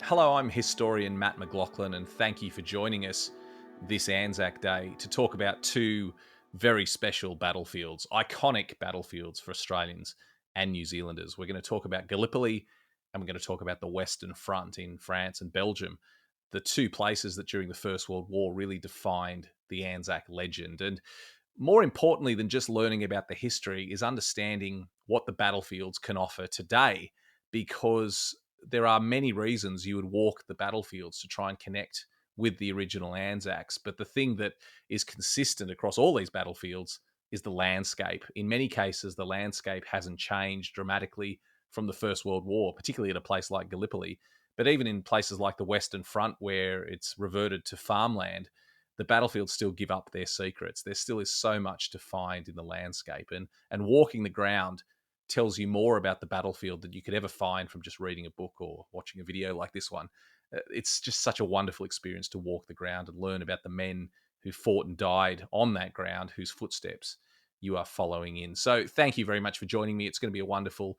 Hello, I'm historian Mat McLachlan, and thank you for joining us this Anzac Day to talk about two very special battlefields, iconic battlefields for Australians and New Zealanders. We're going to talk about Gallipoli and we're going to talk about the Western Front in France and Belgium, the two places that during the First World War really defined the Anzac legend. And more importantly than just learning about the history is understanding what the battlefields can offer today, because there are many reasons you would walk the battlefields to try and connect with the original Anzacs. But the thing that is consistent across all these battlefields is the landscape. In many cases, the landscape hasn't changed dramatically from the First World War, particularly at a place like Gallipoli. But even in places like the Western Front, where it's reverted to farmland, the battlefields still give up their secrets. There still is so much to find in the landscape. And walking the ground tells you more about the battlefield than you could ever find from just reading a book or watching a video like this one. It's just such a wonderful experience to walk the ground and learn about the men who fought and died on that ground, whose footsteps you are following in. So thank you very much for joining me. It's going to be a wonderful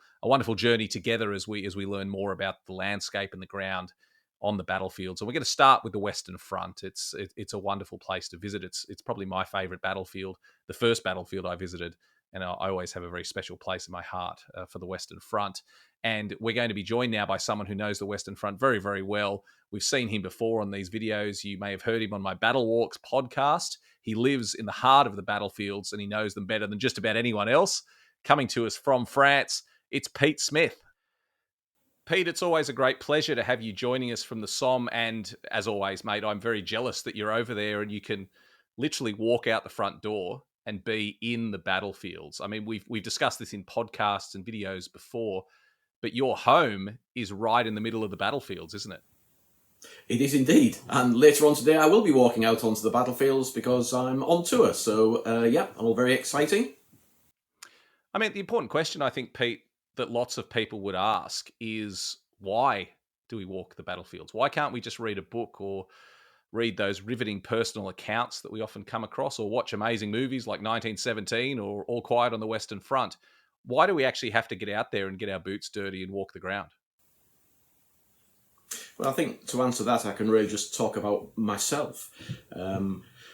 journey together as we learn more about the landscape and the ground on the battlefields. And we're going to start with the Western Front. It's a wonderful place to visit. It's probably my favorite battlefield, the first battlefield I visited. And I always have a very special place in my heart for the Western Front. And we're going to be joined now by someone who knows the Western Front very, very well. We've seen him before on these videos. You may have heard him on my Battle Walks podcast. He lives in the heart of the battlefields and he knows them better than just about anyone else. Coming to us from France, it's Pete Smith. Pete, it's always a great pleasure to have you joining us from the Somme. And as always, mate, I'm very jealous that you're over there and you can literally walk out the front door and be in the battlefields. I mean, we've discussed this in podcasts and videos before, but your home is right in the middle of the battlefields, isn't it? It is indeed. And later on today, I will be walking out onto the battlefields because I'm on tour. So, all very exciting. I mean, the important question, I think, Pete, that lots of people would ask is, why do we walk the battlefields? Why can't we just read a book or read those riveting personal accounts that we often come across, or watch amazing movies like 1917 or All Quiet on the Western Front? Why do we actually have to get out there and get our boots dirty and walk the ground? Well, I think to answer that, I can really just talk about myself.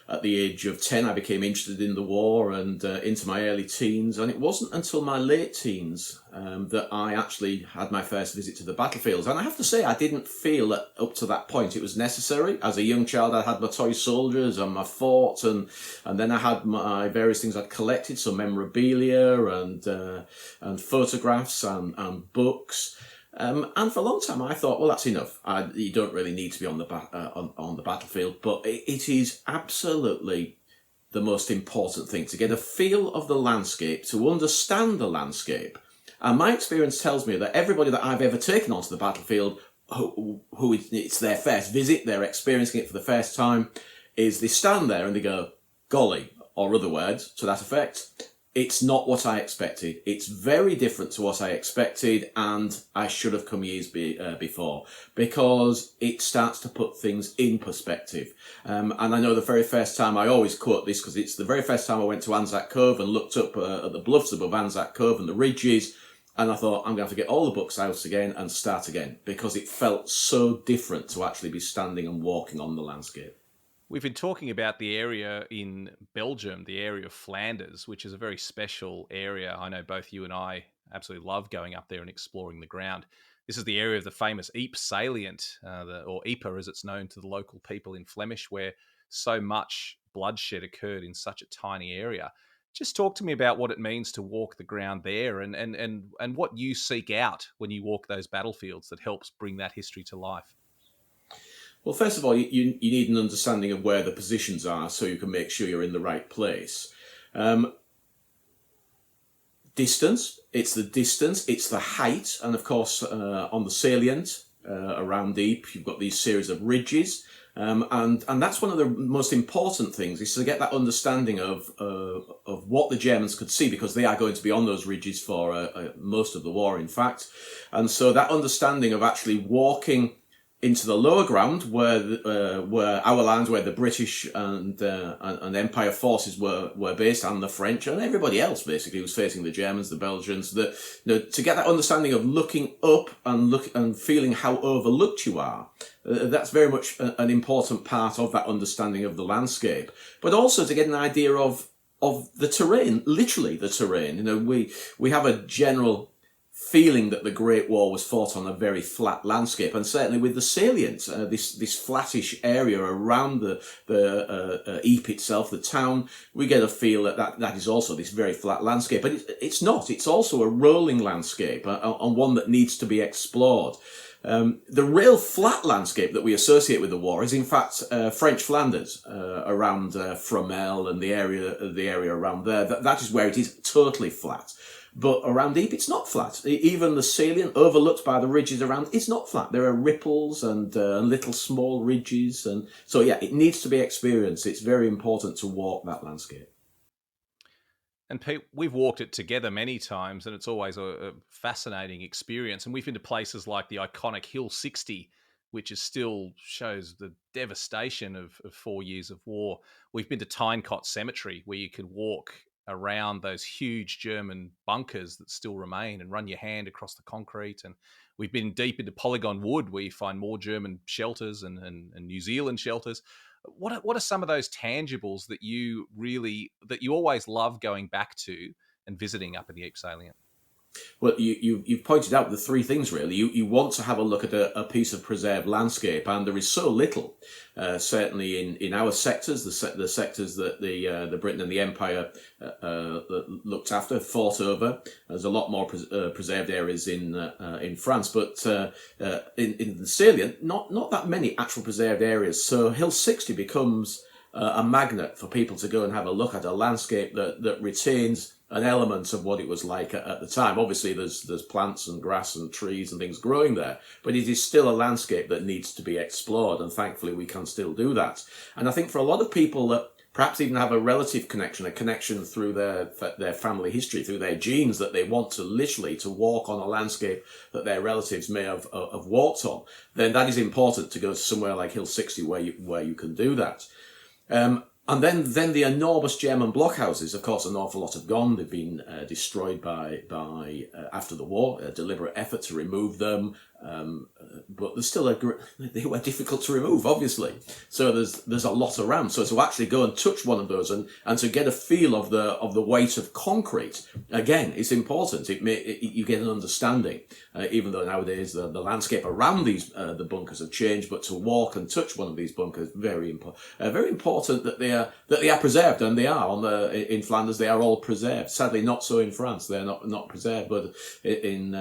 At the age of 10, I became interested in the war and into my early teens. And it wasn't until my late teens that I actually had my first visit to the battlefields. And I have to say, I didn't feel that up to that point it was necessary. As a young child, I had my toy soldiers and my forts, and then I had my various things I'd collected, some memorabilia and photographs and books. And for a long time, I thought, well, that's enough. You don't really need to be on the on the battlefield, but it is absolutely the most important thing to get a feel of the landscape, to understand the landscape. And my experience tells me that everybody that I've ever taken onto the battlefield, who it's their first visit, they're experiencing it for the first time, is they stand there and they go, golly, or other words to that effect. It's not what I expected. It's very different to what I expected, and I should have come years before, because it starts to put things in perspective. And I know the very first time, I always quote this because it's the very first time I went to Anzac Cove and looked up at the bluffs above Anzac Cove and the ridges, and I thought, I'm going to have to get all the books out again and start again, because it felt so different to actually be standing and walking on the landscape. We've been talking about the area in Belgium, the area of Flanders, which is a very special area. I know both you and I absolutely love going up there and exploring the ground. This is the area of the famous Ypres salient, or Ypres as it's known to the local people in Flemish, where so much bloodshed occurred in such a tiny area. Just talk to me about what it means to walk the ground there and what you seek out when you walk those battlefields that helps bring that history to life. Well, first of all, you need an understanding of where the positions are so you can make sure you're in the right place. Distance, it's the height, and of course on the salient around Ypres, you've got these series of ridges, and that's one of the most important things, is to get that understanding of what the Germans could see, because they are going to be on those ridges for most of the war, in fact. And so that understanding of actually walking into the lower ground where our lands, where the British and Empire forces were based, and the French and everybody else basically was facing the Germans, the Belgians. To get that understanding of looking up and feeling how overlooked you are, that's very much an important part of that understanding of the landscape. But also to get an idea of the terrain, literally the terrain. We have a general feeling that the Great War was fought on a very flat landscape, and certainly with the salient, this flattish area around the Ypres itself, the town, we get a feel that is also this very flat landscape. But it's not. It's also a rolling landscape, and one that needs to be explored. The real flat landscape that we associate with the war is, in fact, French Flanders, around Fromelles and the area around there. That is where it is totally flat. But around Ypres, it's not flat. Even the salient, overlooked by the ridges around, it's not flat. There are ripples and little small ridges. And so, yeah, it needs to be experienced. It's very important to walk that landscape. And Pete, we've walked it together many times, and it's always a fascinating experience. And we've been to places like the iconic Hill 60, which is still shows the devastation of 4 years of war. We've been to Tynecott Cemetery, where you can walk around those huge German bunkers that still remain and run your hand across the concrete. And we've been deep into Polygon Wood, where you find more German shelters and New Zealand shelters. What are some of those tangibles that you always love going back to and visiting up in the Ypres salient? Well, you've pointed out the three things, really. You want to have a look at a piece of preserved landscape, and there is so little, certainly in our sectors, the sectors that the Britain and the Empire looked after, fought over. There's a lot more preserved areas in France, but in the salient, not that many actual preserved areas. So Hill 60 becomes a magnet for people to go and have a look at a landscape that retains an element of what it was like at the time. Obviously, there's plants and grass and trees and things growing there, but it is still a landscape that needs to be explored, and thankfully we can still do that. And I think for a lot of people that perhaps even have a relative connection, a connection through their family history, through their genes, that they want to literally to walk on a landscape that their relatives may have walked on, then that is important to go to somewhere like Hill 60 where you can do that. And then the enormous German blockhouses, of course, an awful lot have gone. They've been destroyed by after the war, a deliberate effort to remove them. But there's still they were difficult to remove, obviously. So there's a lot around. So to actually go and touch one of those and to get a feel of the weight of concrete, again, it's important. You get an understanding, even though nowadays the landscape around these the bunkers have changed. But to walk and touch one of these bunkers, very important that they are preserved, and they are in Flanders. They are all preserved. Sadly, not so in France. They're not preserved, but in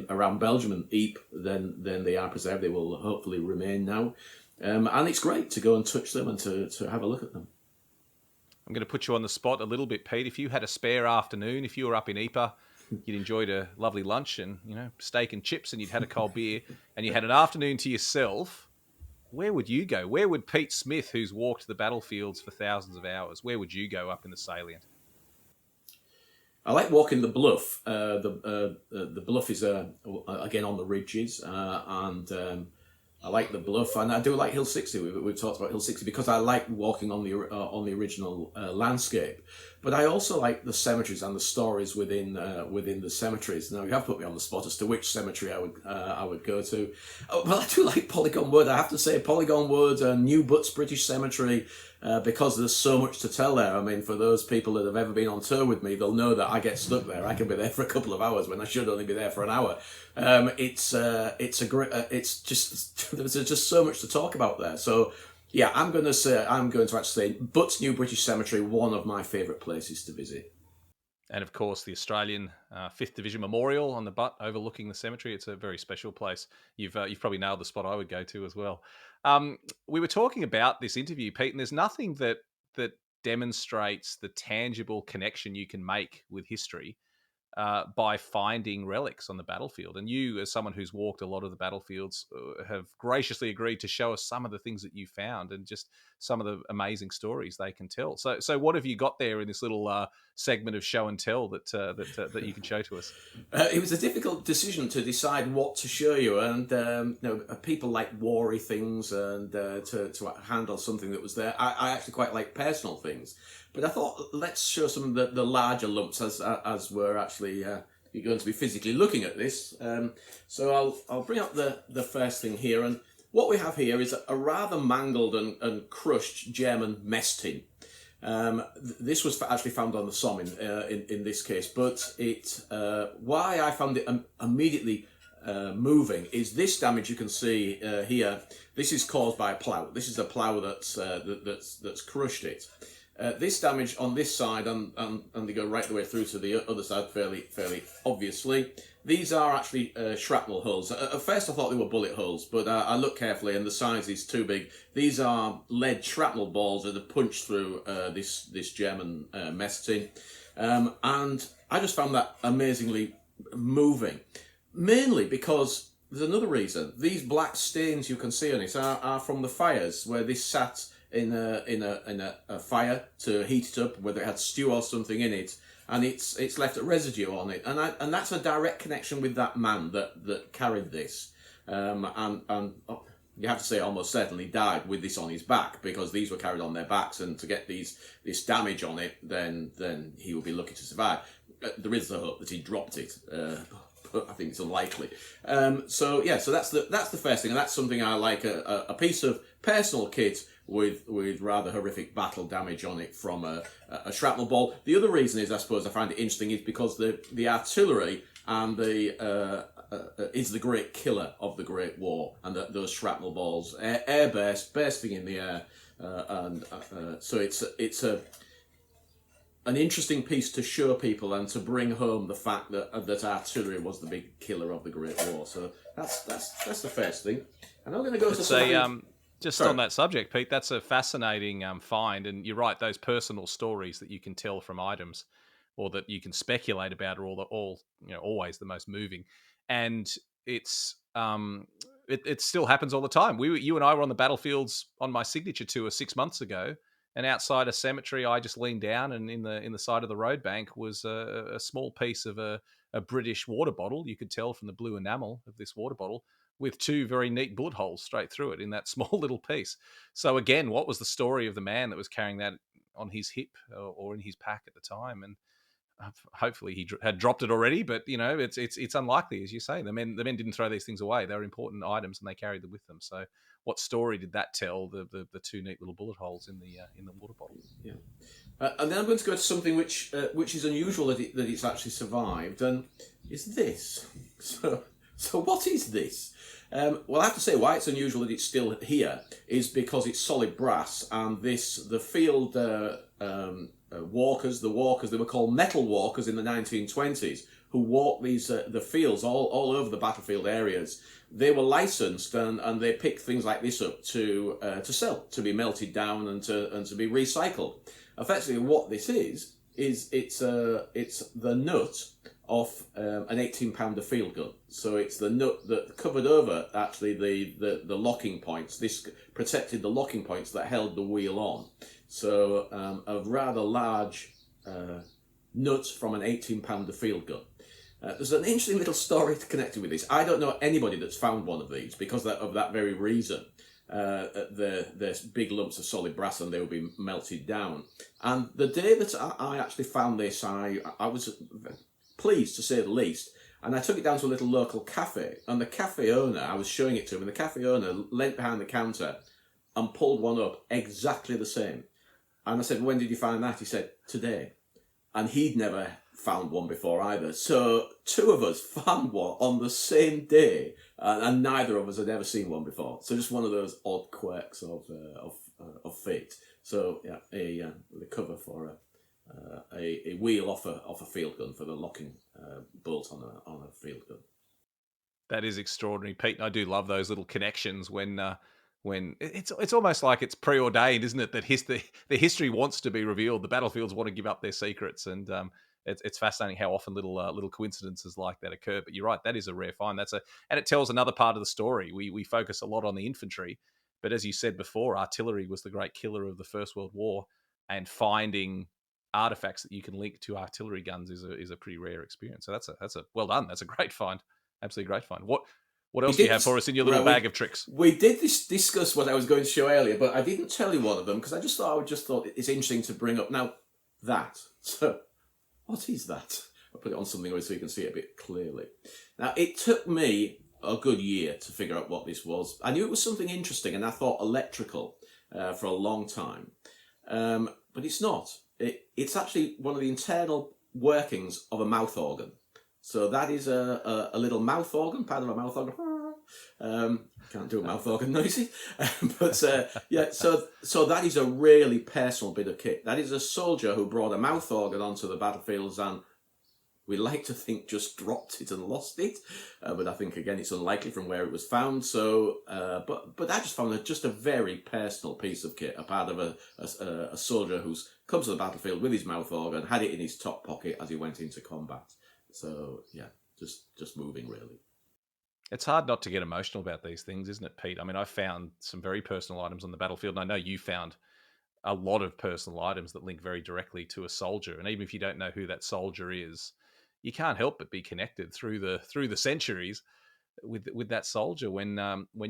around Belgium and Ypres, then they are preserved. They will hopefully remain now, and it's great to go and touch them and to have a look at them. I'm going to put you on the spot a little bit, Pete. If you had a spare afternoon, if you were up in Ypres, you'd enjoyed a lovely lunch and steak and chips, and you'd had a cold beer, and you had an afternoon to yourself, where would you go? Where would Pete Smith, who's walked the battlefields for thousands of hours, where would you go up in the salient? I like walking the bluff. The bluff is again on the ridges, and I like the bluff, and I do like Hill 60. We've talked about Hill 60 because I like walking on the original landscape. But I also like the cemeteries and the stories within the cemeteries. Now you have put me on the spot as to which cemetery I would go to. Oh, well, I do like Polygon Wood. I have to say Polygon Wood and New Butts British Cemetery. Because there's so much to tell there. I mean, for those people that have ever been on tour with me, they'll know that I get stuck there. I can be there for a couple of hours when I should only be there for an hour. It's a great. It's just there's just so much to talk about there. So yeah, I'm going to actually say Butts New British Cemetery, one of my favourite places to visit. And of course, the Australian 5th Division Memorial on the Butt overlooking the cemetery. It's a very special place. You've probably nailed the spot I would go to as well. We were talking about this interview, Pete, and there's nothing that demonstrates the tangible connection you can make with history by finding relics on the battlefield. And you, as someone who's walked a lot of the battlefields, have graciously agreed to show us some of the things that you found and just some of the amazing stories they can tell. So what have you got there in this little segment of show and tell that you can show to us? It was a difficult decision to decide what to show you, and people like wary things, and to handle something that was there. I actually quite like personal things, but I thought let's show some of the larger lumps as we're actually going to be physically looking at this. So I'll bring up the first thing here, and what we have here is a rather mangled and crushed German mess tin. This was actually found on the Somme in this case, but why I found it immediately moving is this damage you can see here. This is caused by a plough. This is a plough that's crushed it. This damage on this side, and they go right the way through to the other side fairly obviously. These are actually shrapnel holes. At first I thought they were bullet holes, but I looked carefully and the size is too big. These are lead shrapnel balls that have punched through this German mess tin. And I just found that amazingly moving. Mainly because there's another reason. These black stains you can see on it are from the fires where this sat in a fire to heat it up, whether it had stew or something in it, and it's left a residue on it, and that's a direct connection with that man that carried this, and you have to say almost certainly died with this on his back, because these were carried on their backs, and to get this damage on it, then he would be lucky to survive. There is the hope that he dropped it. But I think it's unlikely. So that's the first thing, and that's something I like, a piece of personal kit with rather horrific battle damage on it from a shrapnel ball. The other reason is, I suppose, I find it interesting is because the artillery and is the great killer of the Great War, and those shrapnel balls, airburst, bursting in the air, so it's an interesting piece to show people and to bring home the fact that artillery was the big killer of the Great War. So that's the first thing. And I'm going to go to something. Just on that subject, Pete, that's a fascinating find, and you're right. Those personal stories that you can tell from items, or that you can speculate about, are all always the most moving. And it's it still happens all the time. You and I were on the battlefields on my signature tour 6 months ago, and outside a cemetery, I just leaned down, and in the side of the road bank was a small piece of a British water bottle. You could tell from the blue enamel of this water bottle, with two very neat bullet holes straight through it in that small little piece. So again, what was the story of the man that was carrying that on his hip or in his pack at the time? And hopefully he had dropped it already, but it's unlikely, as you say. The men didn't throw these things away. They were important items, and they carried them with them. So what story did that tell? The two neat little bullet holes in the water bottle. Yeah. And then I'm going to go to something which is unusual that it's actually survived, and is this. So what is this? Well, I have to say why it's unusual that it's still here is because it's solid brass, and the field walkers, they were called metal walkers in the 1920s, who walked the fields all over the battlefield areas. They were licensed, and they picked things like this up to sell, to be melted down and to be recycled. Effectively, what this is it's the nut of an 18-pounder field gun. So it's the nut that covered over actually the locking points. This protected the locking points that held the wheel on. So a rather large nut from an 18-pounder field gun. There's an interesting little story connected with this. I don't know anybody that's found one of these because of that very reason. There's big lumps of solid brass, and they will be melted down. And the day that I actually found this, I was pleased, to say the least, and I took it down to a little local cafe, and the cafe owner, I was showing it to him, and the cafe owner leant behind the counter and pulled one up exactly the same. And I said, "When did you find that?" He said, "Today." And he'd never found one before either. So two of us found one on the same day, and neither of us had ever seen one before. So just one of those odd quirks of fate. So yeah, the cover for a wheel off a field gun for the locking bolt on a field gun. That is extraordinary, Pete. And I do love those little connections when it's almost like it's preordained, isn't it? That the history wants to be revealed. The battlefields want to give up their secrets, and it's fascinating how often little coincidences like that occur. But you're right, that is a rare find. And it tells another part of the story. We focus a lot on the infantry, but as you said before, artillery was the great killer of the First World War, and finding artifacts that you can link to artillery guns is a pretty rare experience. So that's a well done. That's a great find. Absolutely great find. What We else do you did, have for us in your little bag of tricks? we did discuss what I was going to show earlier, but I didn't tell you one of them because I just thought it's interesting to bring up. Now, that. So, what is that? I'll put it on something so you can see it a bit clearly. Now, it took me a good year to figure out what this was. I knew it was something interesting, and I thought electrical for a long time. But it's not. It's actually one of the internal workings of a mouth organ. So that is a little mouth organ, part of a mouth organ. Can't do a mouth organ noisy. But yeah, so that is a really personal bit of kit. That is a soldier who brought a mouth organ onto the battlefields and we like to think just dropped it and lost it. But I think, again, it's unlikely from where it was found. So, but I just found just a very personal piece of kit, a part of a soldier who's come to the battlefield with his mouth organ, had it in his top pocket as he went into combat. So, yeah, just moving, really. It's hard not to get emotional about these things, isn't it, Pete? I mean, I found some very personal items on the battlefield, and I know you found a lot of personal items that link very directly to a soldier. And even if you don't know who that soldier is, you can't help but be connected through the centuries with that soldier when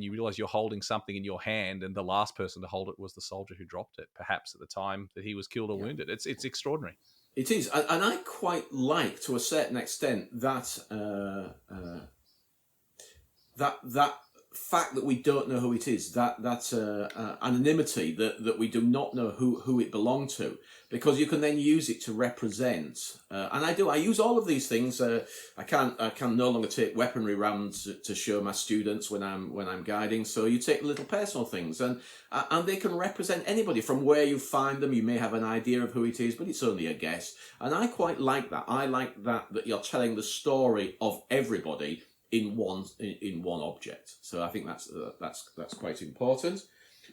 you realize you're holding something in your hand and the last person to hold it was the soldier who dropped it, perhaps at the time that he was killed or wounded. It's extraordinary. It is, and I quite like, to a certain extent, that that fact that we don't know who it is, that anonymity, that we do not know who it belonged to, because you can then use it to represent. And I use all of these things. I can no longer take weaponry rounds to show my students when I'm guiding. So you take little personal things, and they can represent anybody from where you find them. You may have an idea of who it is, but it's only a guess. And I quite like that. I like that you're telling the story of everybody in one object. So I think that's quite important.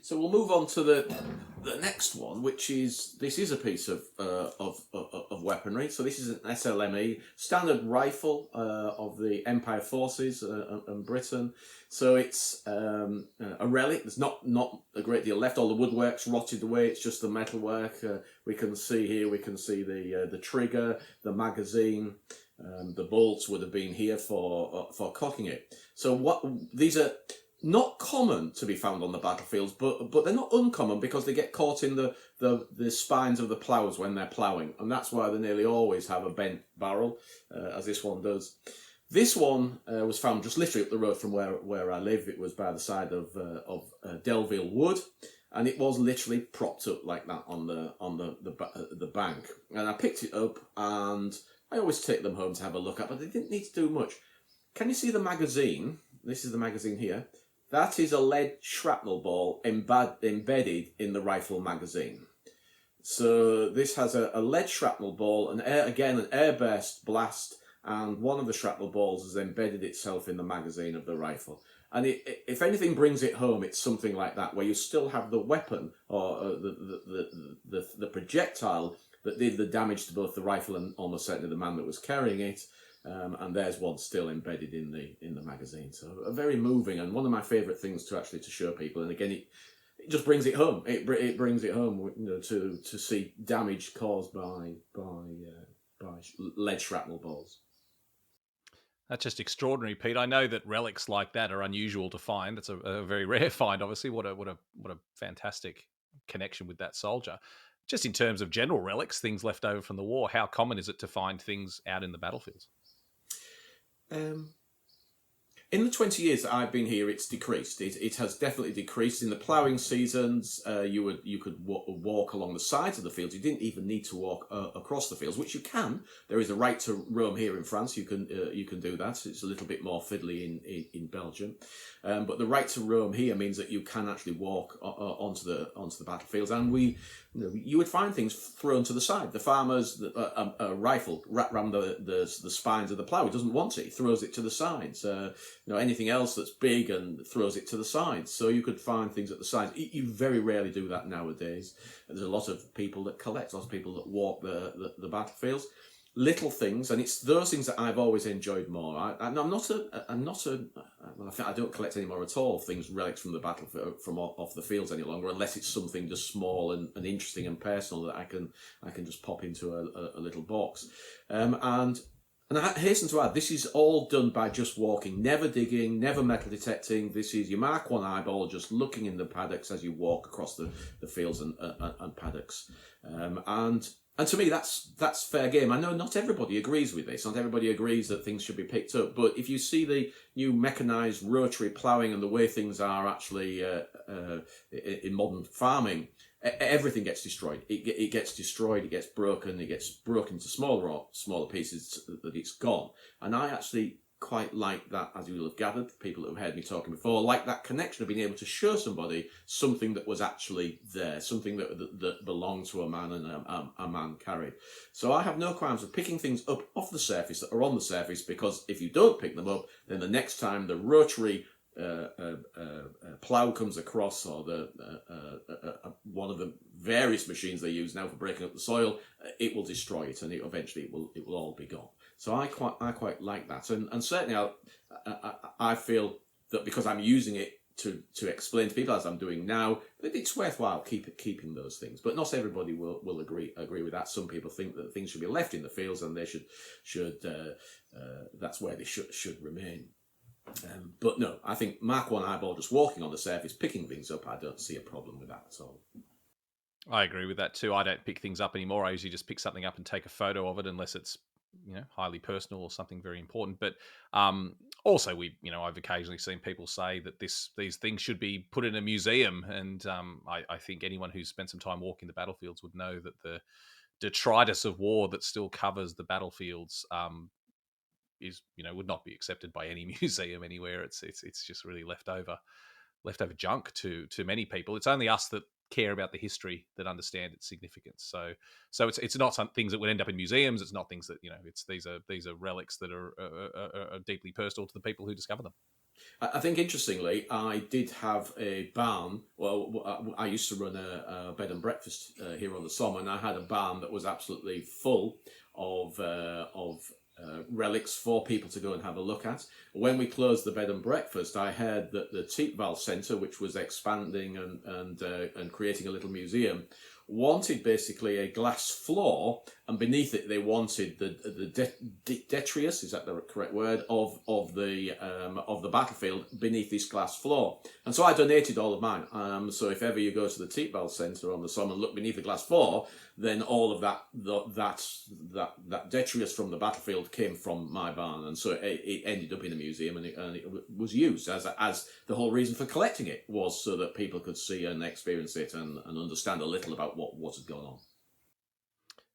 So we'll move on to the next one, which is a piece of weaponry. So this is an SLME, standard rifle of the Empire Forces and Britain. So it's a relic. There's not a great deal left. All the woodwork's rotted away. It's just the metalwork. We can see the trigger, the magazine. The bolts would have been here for cocking it. So these are not common to be found on the battlefields, but they're not uncommon because they get caught in the spines of the ploughs when they're ploughing, and that's why they nearly always have a bent barrel, as this one does. This one was found just literally up the road from where I live. It was by the side of Delville Wood, and it was literally propped up like that on the bank. And I picked it up, and I always take them home to have a look at, but they didn't need to do much. Can you see the magazine? This is the magazine here. That is a lead shrapnel ball embedded in the rifle magazine. So this has a lead shrapnel ball, an airburst blast, and one of the shrapnel balls has embedded itself in the magazine of the rifle. And if anything brings it home, it's something like that, where you still have the weapon or the projectile that did the damage to both the rifle and almost certainly the man that was carrying it. And there's one still embedded in the magazine. So a very moving, and one of my favourite things to show people. And again, it just brings it home. It brings it home, to see damage caused by lead shrapnel balls. That's just extraordinary, Pete. I know that relics like that are unusual to find. That's a very rare find, obviously. What a fantastic connection with that soldier. Just in terms of general relics, things left over from the war, how common is it to find things out in the battlefields? In the 20 years that I've been here, it's decreased. It has definitely decreased. In the ploughing seasons, you could walk along the sides of the fields. You didn't even need to walk across the fields, which you can. There is a right to roam here in France. You can do that. It's a little bit more fiddly in Belgium, but the right to roam here means that you can actually walk onto the battlefields, and you would find things thrown to the side. The farmer's a rifle wrapped around the spines of the plough. He doesn't want it. He throws it to the sides. Anything else that's big and throws it to the sides. So you could find things at the sides. You very rarely do that nowadays. There's a lot of people that collect, lots of people that walk the battlefields. little things, and it's those things that I've always enjoyed more. I'm not a. Well, I don't collect any more at all things relics from the battle from off the fields any longer, unless it's something just small and interesting and personal that I can just pop into a little box, and I hasten to add, this is all done by just walking, never digging, never metal detecting. This is you mark one eyeball, just looking in the paddocks as you walk across the fields and paddocks. And to me, that's fair game. I know not everybody agrees with this. Not everybody agrees that things should be picked up. But if you see the new mechanised rotary ploughing and the way things are actually in modern farming, everything gets destroyed. It gets destroyed. It gets broken. It gets broken to smaller pieces that it's gone. And I actually quite like that, as you will have gathered, people that have heard me talking before, like that connection of being able to show somebody something that was actually there, something that belonged to a man and a man carried. So I have no qualms of picking things up off the surface that are on the surface, because if you don't pick them up, then the next time the rotary plough comes across, or one of the various machines they use now for breaking up the soil, it will destroy it, and eventually it will all be gone. So I quite like that, and certainly I feel that because I'm using it to explain to people, as I'm doing now, that it's worthwhile keeping those things. But not everybody will agree with that. Some people think that things should be left in the fields, and they should that's where they should remain. But no, I think mark one eyeball, just walking on the surface, picking things up, I don't see a problem with that at all. I agree with that too. I don't pick things up anymore. I usually just pick something up and take a photo of it, unless it's highly personal or something very important. But also, I've occasionally seen people say that these things should be put in a museum, and I think anyone who's spent some time walking the battlefields would know that the detritus of war that still covers the battlefields is would not be accepted by any museum anywhere. It's just really leftover junk to many people. It's only us that care about the history that understand its significance. So it's not some things that would end up in museums. It's not things that it's these are relics that are deeply personal to the people who discover them. I think, interestingly, I did have a barn. Well, I used to run a bed and breakfast here on the Somme, and I had a barn that was absolutely full of relics for people to go and have a look at. When we closed the bed and breakfast, I heard that the Tietval Centre, which was expanding and creating a little museum, wanted basically a glass floor, and beneath it they wanted the detritus, is that the correct word, of the battlefield beneath this glass floor. And so I donated all of mine. So if ever you go to the Tietval Centre on the Somme and look beneath the glass floor, then all of that detritus from the battlefield came from my barn, and so it ended up in a museum, and it was used as the whole reason for collecting it was so that people could see and experience it and understand a little about what had gone on.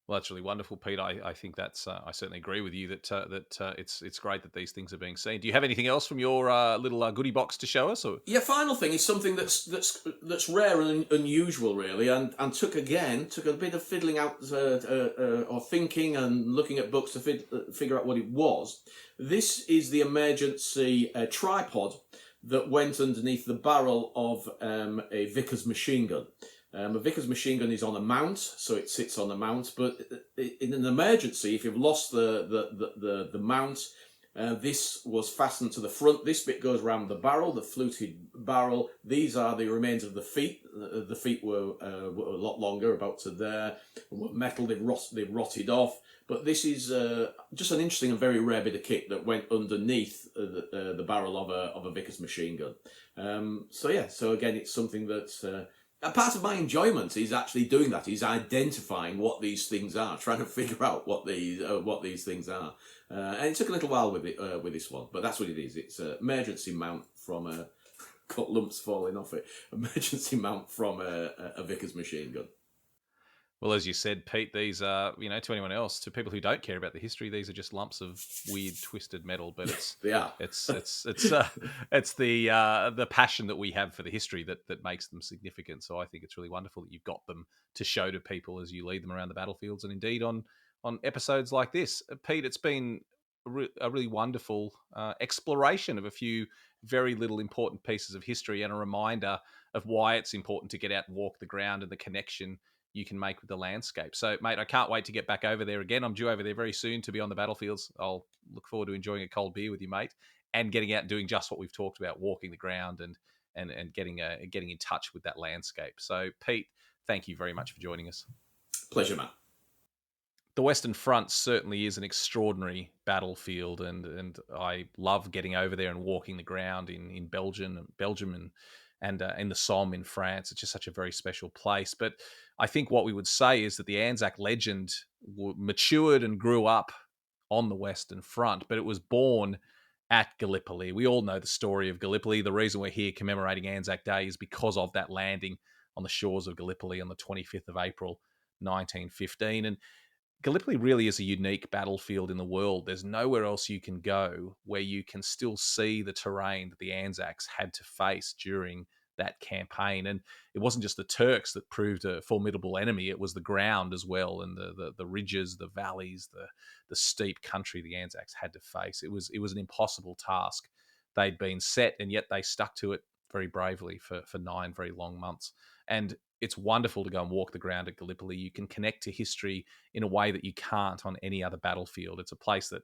Well, that's really wonderful, Pete. I think that's I certainly agree with you that it's great that these things are being seen. Do you have anything else from your little goodie box to show us? Or? Yeah, final thing is something that's rare and unusual, really, and took a bit of fiddling out or thinking and looking at books to figure out what it was. This is the emergency tripod that went underneath the barrel of a Vickers machine gun. A Vickers machine gun is on a mount, so it sits on a mount. But in an emergency, if you've lost the mount, this was fastened to the front. This bit goes around the barrel, the fluted barrel. These are the remains of the feet. The feet were a lot longer, about to there. Were metal. They've rotted off. But this is just an interesting and very rare bit of kit that went underneath the barrel of a Vickers machine gun. So again, it's something that. A part of my enjoyment is actually doing that. Is identifying what these things are, trying to figure out what these things are. And it took a little while with this one, but that's what it is. It's an emergency mount from got lumps falling off it. Emergency mount from a Vickers machine gun. Well, as you said, Pete, these are, to anyone else, to people who don't care about the history, these are just lumps of weird, twisted metal. But it's they are. It's the passion that we have for the history that makes them significant. So I think it's really wonderful that you've got them to show to people as you lead them around the battlefields, and indeed on episodes like this. Pete, it's been a really wonderful exploration of a few very little important pieces of history, and a reminder of why it's important to get out and walk the ground, and the connection you can make with the landscape. So, mate, I can't wait to get back over there again. I'm due over there very soon to be on the battlefields. I'll look forward to enjoying a cold beer with you, mate, and getting out and doing just what we've talked about, walking the ground and getting in touch with that landscape. So, Pete, thank you very much for joining us. Pleasure, Matt. The Western Front certainly is an extraordinary battlefield, and I love getting over there and walking the ground in Belgium and in the Somme in France. It's just such a very special place. But I think what we would say is that the Anzac legend matured and grew up on the Western Front, but it was born at Gallipoli. We all know the story of Gallipoli. The reason we're here commemorating Anzac Day is because of that landing on the shores of Gallipoli on the 25th of April, 1915. And Gallipoli really is a unique battlefield in the world. There's nowhere else you can go where you can still see the terrain that the Anzacs had to face during that campaign. And it wasn't just the Turks that proved a formidable enemy, it was the ground as well, and the ridges, the valleys, the steep country the Anzacs had to face. It was an impossible task they'd been set, and yet they stuck to it very bravely for 9 very long months. And it's wonderful to go and walk the ground at Gallipoli. You can connect to history in a way that you can't on any other battlefield. It's a place that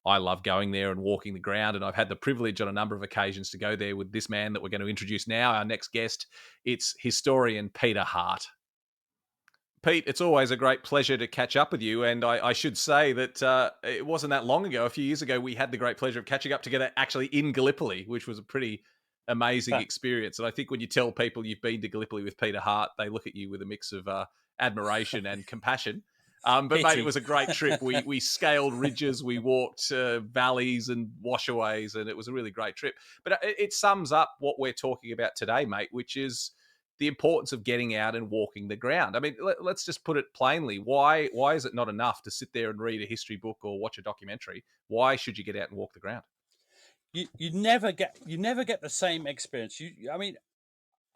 I love going there and walking the ground. And I've had the privilege on a number of occasions to go there with this man that we're going to introduce now, our next guest. It's historian Peter Hart. Pete, it's always a great pleasure to catch up with you. And I should say that it wasn't that long ago, a few years ago, we had the great pleasure of catching up together actually in Gallipoli, which was a pretty amazing experience. And I think when you tell people you've been to Gallipoli with Peter Hart, they look at you with a mix of admiration and compassion. But mate, it was a great trip. We scaled ridges, we walked valleys and washaways, and it was a really great trip. But it sums up what we're talking about today, mate, which is the importance of getting out and walking the ground. I mean, let's just put it plainly. Why is it not enough to sit there and read a history book or watch a documentary? Why should you get out and walk the ground? You never get the same experience.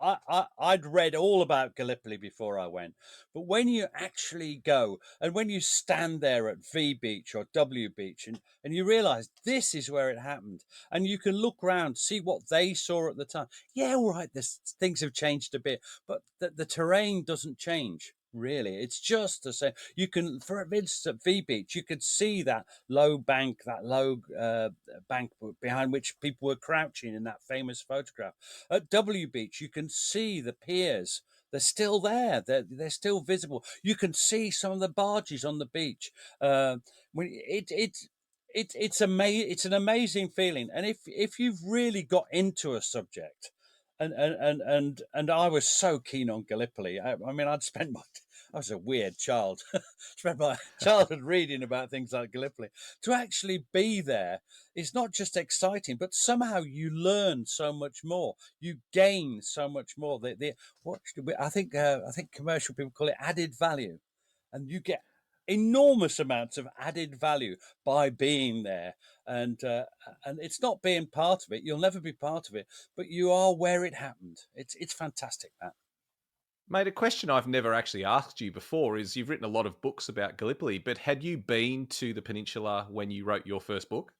I'd read all about Gallipoli before I went, but when you actually go and when you stand there at V Beach or W Beach and you realise this is where it happened, and you can look around, see what they saw at the time. Yeah, all right, things have changed a bit, but the terrain doesn't change. Really, it's just the same. You can, for instance, at V Beach, you could see that low bank behind which people were crouching in that famous photograph. At W Beach, you can see the piers. They're still there. They're still visible. You can see some of the barges on the beach. It's an amazing feeling. And if you've really got into a subject, and I was so keen on Gallipoli. I mean, I was a weird child. Spent my childhood reading about things like Gallipoli. To actually be there is not just exciting, but somehow you learn so much more. You gain so much more. I think commercial people call it added value, and you get enormous amounts of added value by being there. And it's not being part of it. You'll never be part of it, but you are where it happened. It's fantastic, that. Mate, a question I've never actually asked you before is you've written a lot of books about Gallipoli, but had you been to the peninsula when you wrote your first book?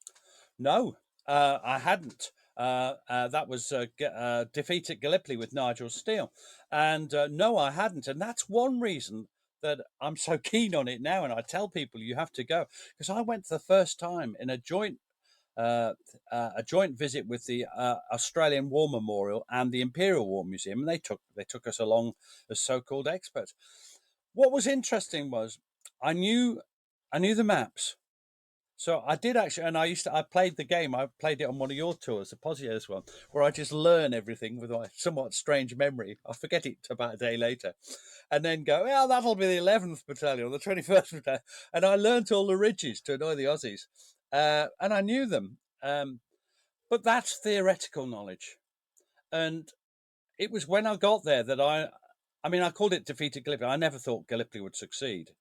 No, I hadn't. That was Defeat at Gallipoli with Nigel Steele. And no, I hadn't. And that's one reason that I'm so keen on it now. And I tell people you have to go, because I went for the first time in a joint visit with the Australian War Memorial and the Imperial War Museum, and they took us along as so-called experts. What was interesting was I knew the maps, so I did actually, and I played the game. I played it on one of your tours, the Pozieres one, where I just learn everything with my somewhat strange memory. I forget it about a day later, and then go, well, that'll be the 11th Battalion or the 21st Battalion, and I learnt all the ridges to annoy the Aussies. And I knew them. But that's theoretical knowledge. And it was when I got there that I called it Defeat at Gallipoli. I never thought Gallipoli would succeed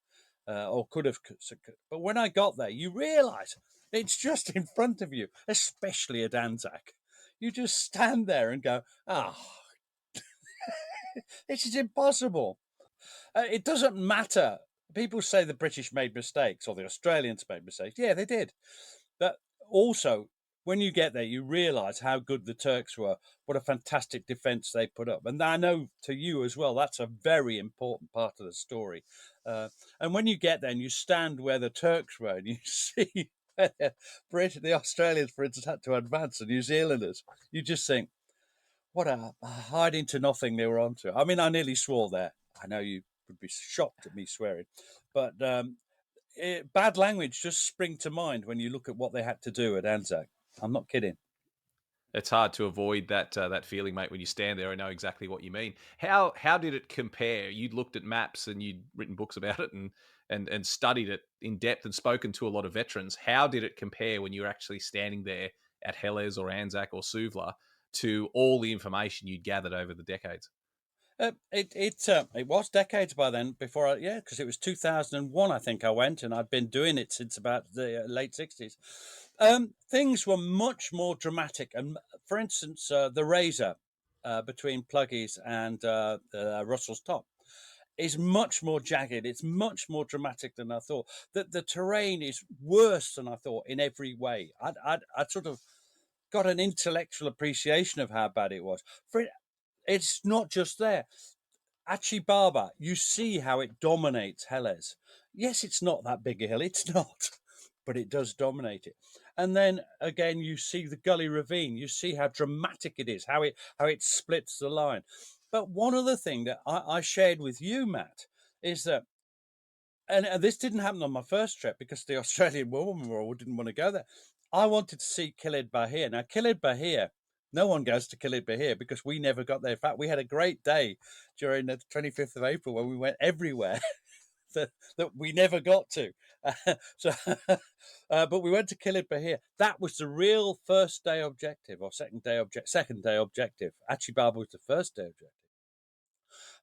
or could have. But when I got there, you realise it's just in front of you, especially at Anzac. You just stand there and go, this is impossible. It doesn't matter. People say the British made mistakes or the Australians made mistakes. Yeah, they did. But also, when you get there, you realise how good the Turks were, what a fantastic defence they put up. And I know to you as well, that's a very important part of the story. And when you get there and you stand where the Turks were and you see the Australians, for instance, had to advance, the New Zealanders, you just think, what a hiding to nothing they were onto. I mean, I nearly swore there. I know you would be shocked at me swearing, but bad language just spring to mind when you look at what they had to do at Anzac. I'm not kidding. It's hard to avoid that feeling, mate, when you stand there. I know exactly what you mean. How did it compare? You'd looked at maps and you'd written books about it and studied it in depth and spoken to a lot of veterans. How did it compare when you were actually standing there at Helles or Anzac or Suvla to all the information you'd gathered over the decades? It was decades by then. Because it was 2001. I think I went, and I've been doing it since about the late 60s. Things were much more dramatic, and for instance, the razor between Pluggies and Russell's Top is much more jagged. It's much more dramatic than I thought. That the terrain is worse than I thought in every way. I'd sort of got an intellectual appreciation of how bad it was. It's not just there. Achi Baba, you see how it dominates Helles. Yes, it's not that big a hill. It's not, but it does dominate it. And then again, you see the Gully Ravine. You see how dramatic it is, how it splits the line. But one other thing that I shared with you, Matt, is that, and this didn't happen on my first trip because the Australian War Memorial didn't want to go there. I wanted to see Kilid Bahir. Now, Kilid Bahir, no one goes to Kilid Bahir because we never got there. In fact, we had a great day during the 25th of April when we went everywhere that we never got to. But we went to Kilid Bahir. That was the real first day objective or second day objective. Achi Baba was the first day objective.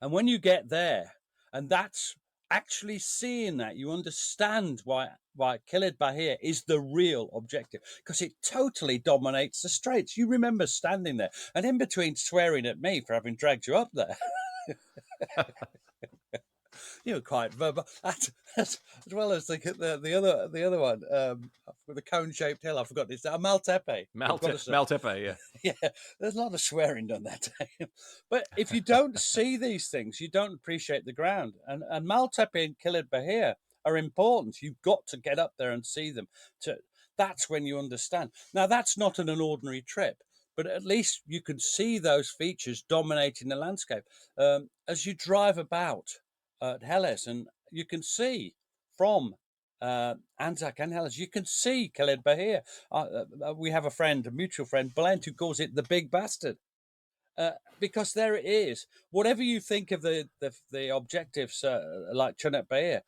And when you get there, and that's actually seeing that, you understand why Kilid Bahir is the real objective, because it totally dominates the Straits. You remember standing there, and in between swearing at me for having dragged you up there, you were quite verbal, as well as the other one with the cone-shaped hill. I forgot this. Maltepe. Maltepe, yeah. Yeah, there's a lot of swearing done that day. But if you don't see these things, you don't appreciate the ground. And Maltepe and Kilid Bahir are important. You've got to get up there and see them. That's when you understand. Now, that's not an ordinary trip, but at least you can see those features dominating the landscape. As you drive about at Helles, and you can see from Anzac and Helles, you can see Kilid Bahir. We have a mutual friend, Blent, who calls it the big bastard. Because there it is. Whatever you think of the objectives like Chunet Bahir,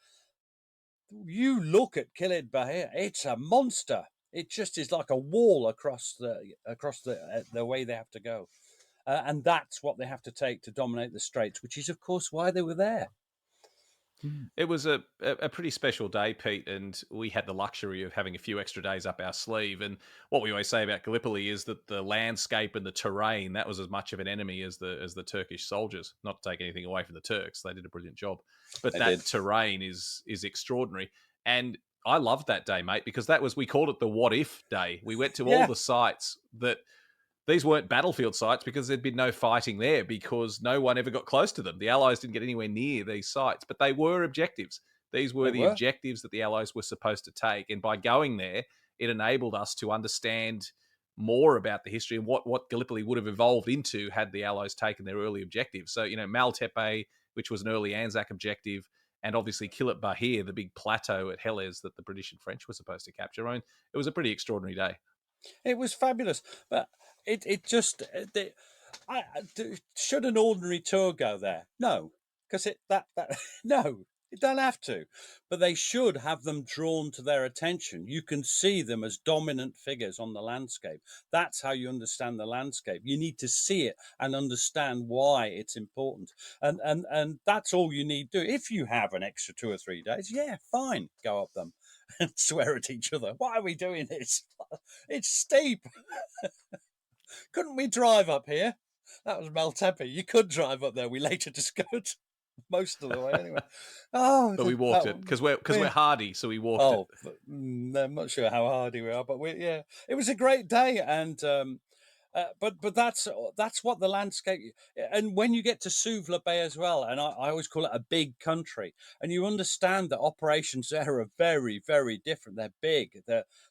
you look at Kilid Bahir, it's a monster. It just is like a wall across the way they have to go. And that's what they have to take to dominate the Straits, which is, of course, why they were there. It was a pretty special day, Pete, and we had the luxury of having a few extra days up our sleeve. And what we always say about Gallipoli is that the landscape and the terrain, that was as much of an enemy as the Turkish soldiers. Not to take anything away from the Turks, they did a brilliant job, but terrain is extraordinary. And I loved that day, mate, because we called it the what if day. We went to all the sites that. These weren't battlefield sites because there'd been no fighting there because no one ever got close to them. The Allies didn't get anywhere near these sites, but they were objectives. These were the objectives that the Allies were supposed to take. And by going there, it enabled us to understand more about the history and what Gallipoli would have evolved into had the Allies taken their early objectives. So, Maltepe, which was an early Anzac objective, and obviously Kilid Bahir, the big plateau at Helles that the British and French were supposed to capture. I mean, it was a pretty extraordinary day. It was fabulous, but should an ordinary tour go there? No, because no, it don't have to. But they should have them drawn to their attention. You can see them as dominant figures on the landscape. That's how you understand the landscape. You need to see it and understand why it's important. And that's all you need to do. If you have an extra 2 or 3 days, yeah, fine, go up them and swear at each other. Why are we doing this? It's steep. Couldn't we drive up here? That was Maltepe. You could drive up there. We later discovered. most of the way anyway. Oh, But we walked it because we're hardy, so we walked it. oh, I'm not sure how hardy we are, but yeah, it was a great day, and but that's what the landscape. And when you get to Suvla Bay as well, and I always call it a big country, and you understand that operations there are very, very different. They're big.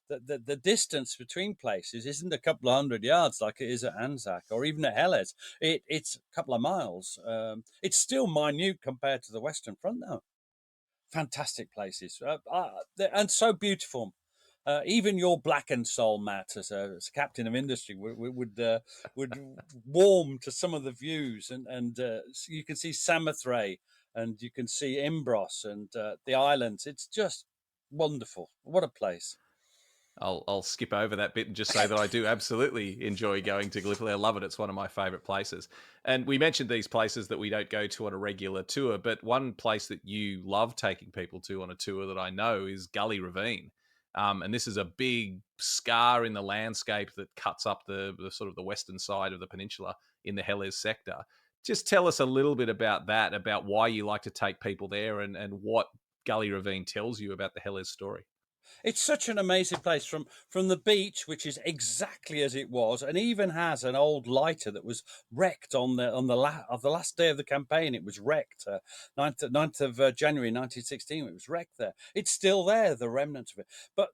The distance between places isn't a couple of 100 yards like it is at Anzac or even at Helles. It's a couple of miles. It's still minute compared to the Western Front now. Fantastic places, and so beautiful. Even your blackened soul, Matt, as a captain of industry, would warm to some of the views, and you can see Samothrace, and you can see Imbros and the islands. It's just wonderful. What a place! I'll skip over that bit and just say that I do absolutely enjoy going to Gallipoli. I love it. It's one of my favourite places. And we mentioned these places that we don't go to on a regular tour, but one place that you love taking people to on a tour that I know is Gully Ravine. And this is a big scar in the landscape that cuts up the sort of the western side of the peninsula in the Helles sector. Just tell us a little bit about that, about why you like to take people there and what Gully Ravine tells you about the Helles story. It's such an amazing place from the beach, which is exactly as it was, and even has an old lighter that was wrecked on the last day of the campaign. It was wrecked, 9th of January 1916. It was wrecked there. It's still there, the remnants of it. But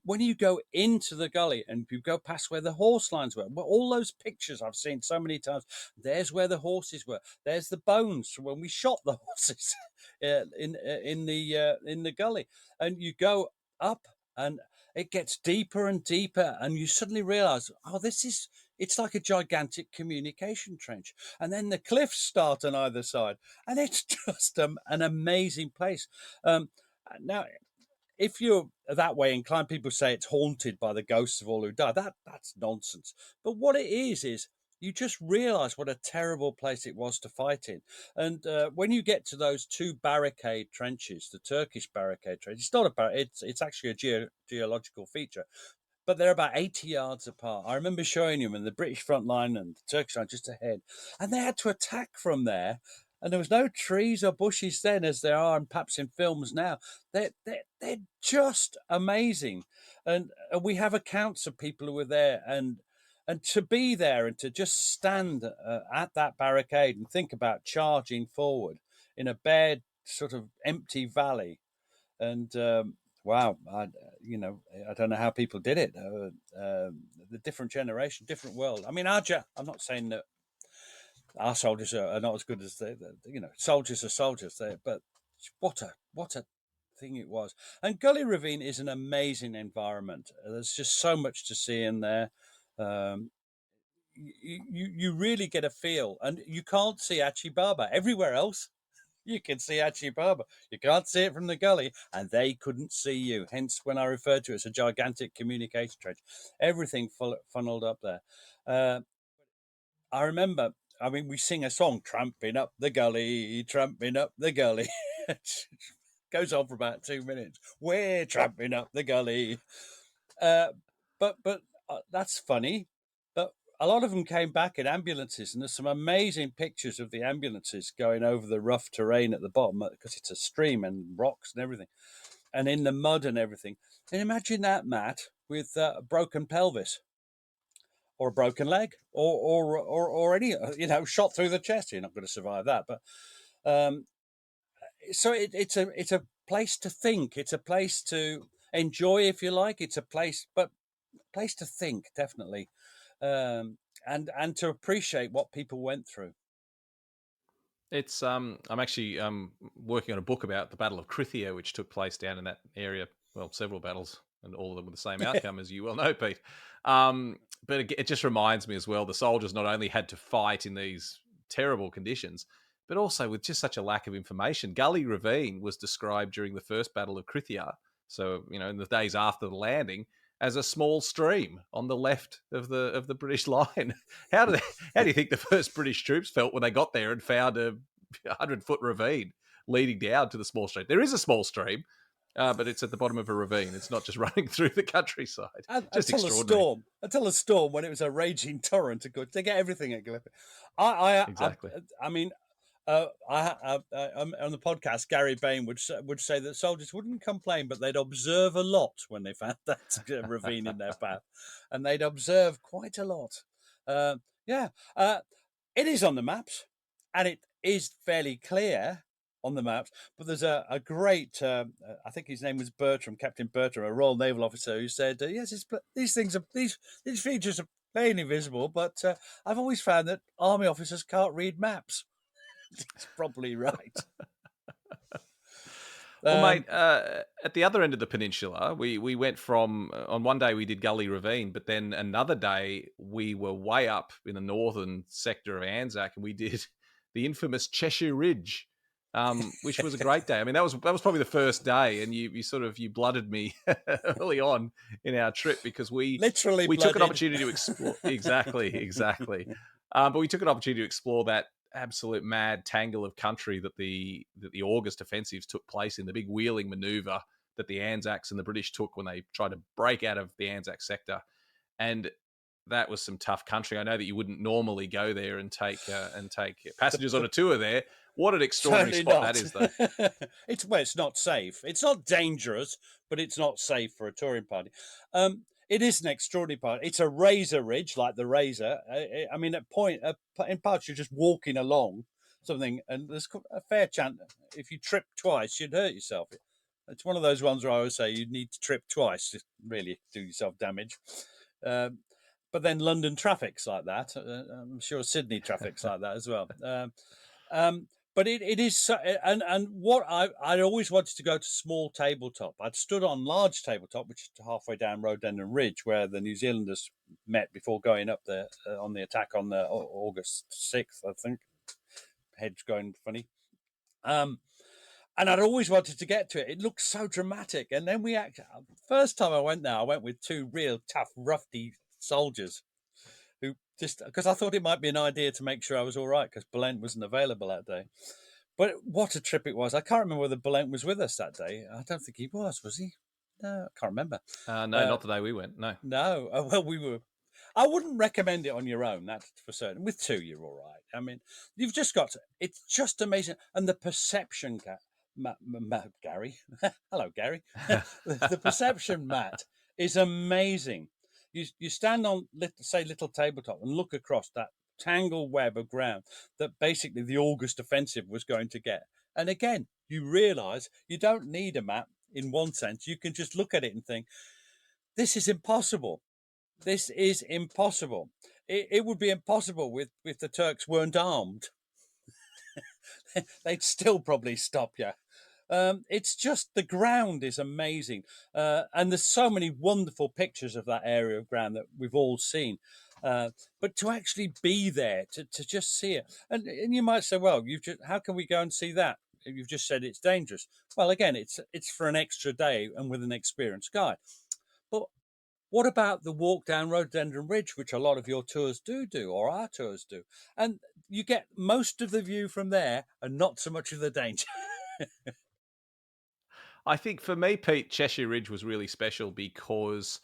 when you go into the gully and you go past where the horse lines were, well, all those pictures I've seen so many times. There's where the horses were. There's the bones from when we shot the horses in the gully, and you go up and it gets deeper and deeper, and you suddenly realize, oh, it's like a gigantic communication trench, and then the cliffs start on either side, and it's just an amazing place. Now, if you're that way inclined, people say it's haunted by the ghosts of all who died. That's nonsense. But what it is you just realize what a terrible place it was to fight in. And when you get to those two barricade trenches, the Turkish barricade trench, it's not a it's actually a geological feature, but they're about 80 yards apart. I remember showing them in the British front line and the Turkish line just ahead, and they had to attack from there. And there was no trees or bushes then, as there are, and perhaps in films now. They're just amazing, and we have accounts of people who were there, and to be there and to just stand at that barricade and think about charging forward in a bare sort of empty valley, and wow, I don't know how people did it. The different generation, different world. I mean, I'm not saying that our soldiers are not as good as soldiers are soldiers there, but what a thing it was. And Gully Ravine is an amazing environment. There's just so much to see in there. You really get a feel, and you can't see Achi Baba everywhere else. You can see Achi Baba. You can't see it from the gully, and they couldn't see you. Hence, when I referred to it as a gigantic communication trench, everything funneled up there. I remember, I mean, we sing a song, Tramping Up the Gully, Tramping Up the Gully. It goes on for about 2 minutes. We're tramping up the gully. But that's funny. But a lot of them came back in ambulances, and there's some amazing pictures of the ambulances going over the rough terrain at the bottom, because it's a stream and rocks and everything, and in the mud and everything. And imagine that, Matt, with a broken pelvis or a broken leg, or any shot through the chest. You're not going to survive that. But so it's a place to think. It's a place to enjoy, if you like. It's a place to think, definitely, and to appreciate what people went through. It's I'm actually working on a book about the Battle of Krithia, which took place down in that area. Well, several battles, and all of them with the same outcome, as you well know, Pete. But it just reminds me as well, the soldiers not only had to fight in these terrible conditions, but also with just such a lack of information. Gully Ravine was described during the first Battle of Krithia, so in the days after the landing, as a small stream on the left of the British line. How do you think the first British troops felt when they got there and found a 100-foot ravine leading down to the small stream? There is a small stream, but it's at the bottom of a ravine. It's not just running through the countryside. Just extraordinary. Until a storm, when it was a raging torrent, to get everything at Gallipoli. Exactly. I mean, On the podcast, Gary Bain would say that soldiers wouldn't complain, but they'd observe a lot when they found that ravine in their path, and they'd observe quite a lot. Yeah, it is on the maps, and it is fairly clear on the maps. But there's a great, I think his name was Bertram, Captain Bertram, a Royal Naval officer, who said, "Yes, these features are plainly visible, but I've always found that army officers can't read maps." He's probably right. Well, mate, at the other end of the peninsula, we went from, on one day we did Gully Ravine, but then another day we were way up in the northern sector of Anzac, and we did the infamous Cheshire Ridge, which was a great day. I mean, that was probably the first day, and you blooded me early on in our trip, because we literally took an opportunity to explore exactly. But we took an opportunity to explore that absolute mad tangle of country that the August offensives took place in, the big wheeling maneuver that the Anzacs and the British took when they tried to break out of the Anzac sector. And that was some tough country. I know that you wouldn't normally go there and take passengers on a tour there. What an extraordinary spot that is, though. It's not safe. It's not dangerous, but it's not safe for a touring party. It is an extraordinary part. It's a razor ridge, like the razor. I mean, in parts, you're just walking along something, and there's a fair chance if you trip twice, you'd hurt yourself. It's one of those ones where I always say you need to trip twice to really do yourself damage. But then London traffic's like that. I'm sure Sydney traffic's like that as well. But it is so, and what I'd always wanted to go to small tabletop. I'd stood on large tabletop, which is halfway down Rhododendron Ridge, where the New Zealanders met before going up there on the attack on the August 6th, I think. Head's going funny. And I'd always wanted to get to it. It looked so dramatic. And then first time I went there, I went with two real tough, roughy soldiers who just, because I thought it might be an idea to make sure I was all right, because Belen wasn't available that day. But what a trip it was. I can't remember whether Belen was with us that day. I don't think he was he? No, I can't remember. No, not the day we went, no. No, well, we were. I wouldn't recommend it on your own, that's for certain. With two, you're all right. I mean, you've just got to, it's just amazing. And the perception, Gary, hello, Gary. The perception, Matt, is amazing. You stand on, little tabletop and look across that tangled web of ground that basically the August offensive was going to get. And again, you realise you don't need a map in one sense. You can just look at it and think, this is impossible. This is impossible. It would be impossible if the Turks weren't armed. They'd still probably stop you. It's just, the ground is amazing. And there's so many wonderful pictures of that area of ground that we've all seen. But to actually be there, to just see it. And you might say, well, how can we go and see that? You've just said it's dangerous. Well, again, it's for an extra day and with an experienced guide. But what about the walk down Rhododendron Ridge, which a lot of your tours do, or our tours do? And you get most of the view from there and not so much of the danger. I think for me, Pete, Cheshire Ridge was really special because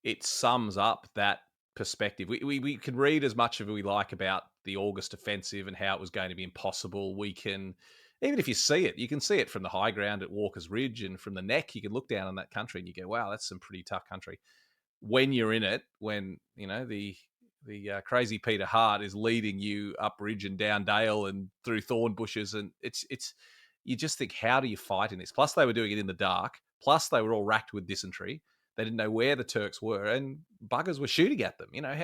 it sums up that perspective. We can read as much of it we like about the August offensive and how it was going to be impossible. We can, even if you see it, you can see it from the high ground at Walker's Ridge, and from the neck, you can look down on that country and you go, wow, that's some pretty tough country. When you're in it, when, you know, the crazy Peter Hart is leading you up ridge and down dale and through thorn bushes, and it's you just think, how do you fight in this? Plus, they were doing it in the dark. Plus, they were all racked with dysentery. They didn't know where the Turks were, and buggers were shooting at them. You know